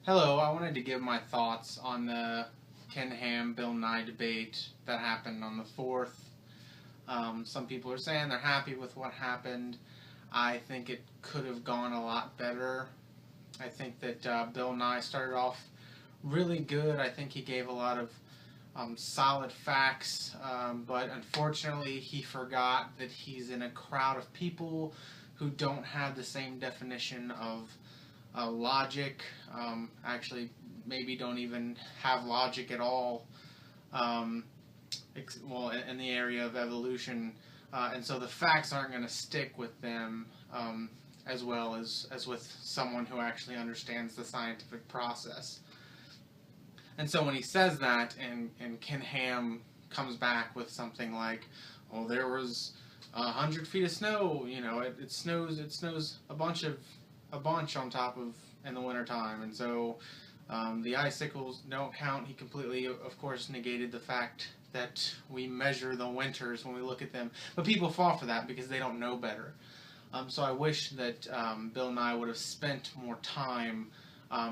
Hello, I wanted to give my thoughts on the Ken Ham Bill Nye debate that happened on the 4th. Some people are saying they're happy with what happened. I think it could have gone a lot better. I think that Bill Nye started off really good. I think he gave a lot of solid facts, but unfortunately, he forgot that he's in a crowd of people who don't have the same definition of logic. Actually, maybe don't even have logic at all. Um, well, in the area of evolution, and so the facts aren't going to stick with them as well as with someone who actually understands the scientific process. And so when he says that, and Ken Ham comes back with something like, "Oh, there was 100 feet of snow. It snows a bunch on top of in the wintertime, and so the icicles don't count." He completely, of course, negated the fact that we measure the winters when we look at them. But people fall for that because they don't know better. So I wish that Bill Nye would have spent more time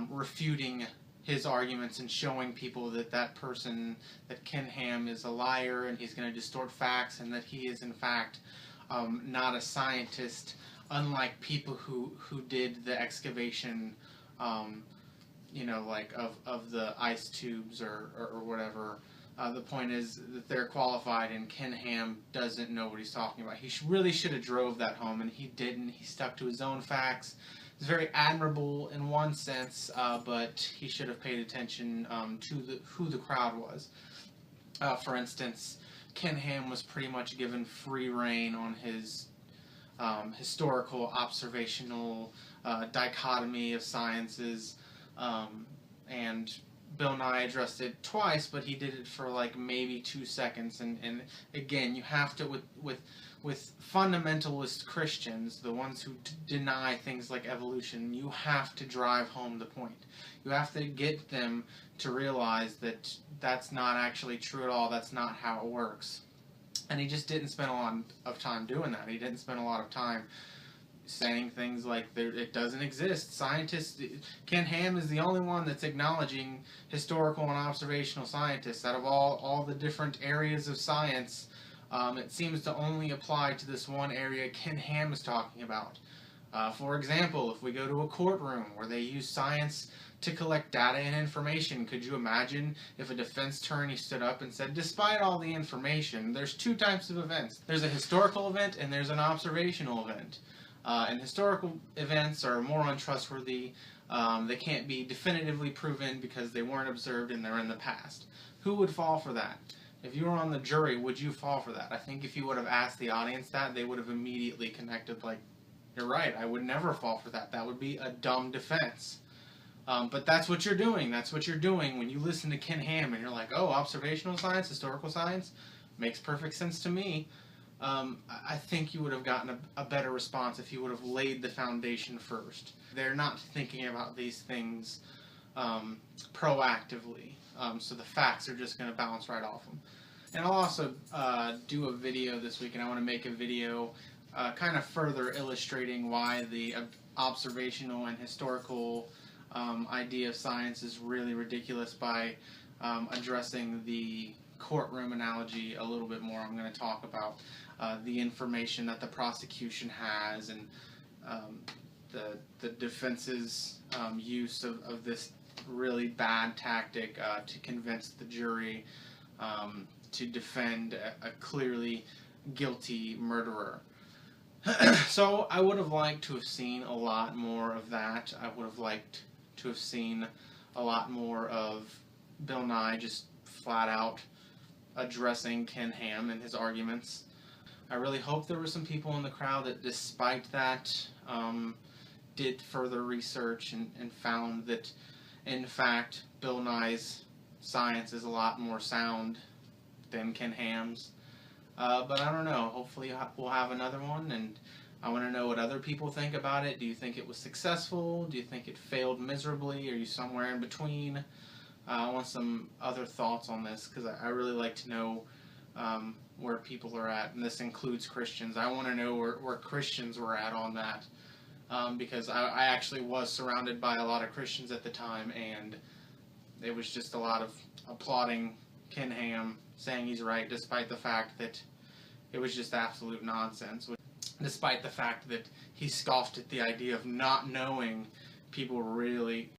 refuting his arguments and showing people that that Ken Ham is a liar and he's going to distort facts, and that he is in fact not a scientist, unlike people who did the excavation, like of the ice tubes or whatever. The point is that they're qualified, and Ken Ham doesn't know what he's talking about. He really should have drove that home, and he didn't. He stuck to his own facts. It's very admirable in one sense, but he should have paid attention to who the crowd was. For instance, Ken Ham was pretty much given free rein on his historical observational dichotomy of sciences, and Bill Nye addressed it twice, but he did it for like maybe 2 seconds. And again, you have to with fundamentalist Christians, the ones who deny things like evolution, you have to drive home the point. You have to get them to realize that that's not actually true at all. That's not how it works. And he just didn't spend a lot of time doing that. He didn't spend a lot of time saying things like it doesn't exist. Scientists, Ken Ham is the only one that's acknowledging historical and observational scientists. Out of all the different areas of science, it seems to only apply to this one area Ken Ham is talking about. For example, if we go to a courtroom where they use science to collect data and information, could you imagine if a defense attorney stood up and said, despite all the information, there's two types of events. There's a historical event and there's an observational event. And historical events are more untrustworthy. They can't be definitively proven because they weren't observed and they're in the past. Who would fall for that? If you were on the jury, would you fall for that? I think if you would have asked the audience that, they would have immediately connected, like, you're right, I would never fall for that. That would be a dumb defense. But that's what you're doing. That's what you're doing when you listen to Ken Ham and you're like, oh, observational science, historical science, makes perfect sense to me. I think you would have gotten a better response if you would have laid the foundation first. They're not thinking about these things proactively, so the facts are just going to bounce right off them. And I'll also do a video this week, and I want to make a video kind of further illustrating why the observational and historical idea of science is really ridiculous by addressing the courtroom analogy a little bit more. I'm going to talk about the information that the prosecution has, and the defense's use of this really bad tactic to convince the jury to defend a clearly guilty murderer. So I would have liked to have seen a lot more of that. I would have liked to have seen a lot more of Bill Nye just flat out addressing Ken Ham and his arguments. I really hope there were some people in the crowd that, despite that, did further research and found that, in fact, Bill Nye's science is a lot more sound than Ken Ham's. But I don't know. Hopefully we'll have another one, and I want to know what other people think about it. Do you think it was successful? Do you think it failed miserably? Are you somewhere in between? I want some other thoughts on this, because I really like to know where people are at, and this includes Christians. I want to know where Christians were at on that. because I actually was surrounded by a lot of Christians at the time, and it was just a lot of applauding Ken Ham, saying he's right, despite the fact that it was just absolute nonsense. Despite the fact that he scoffed at the idea of not knowing people really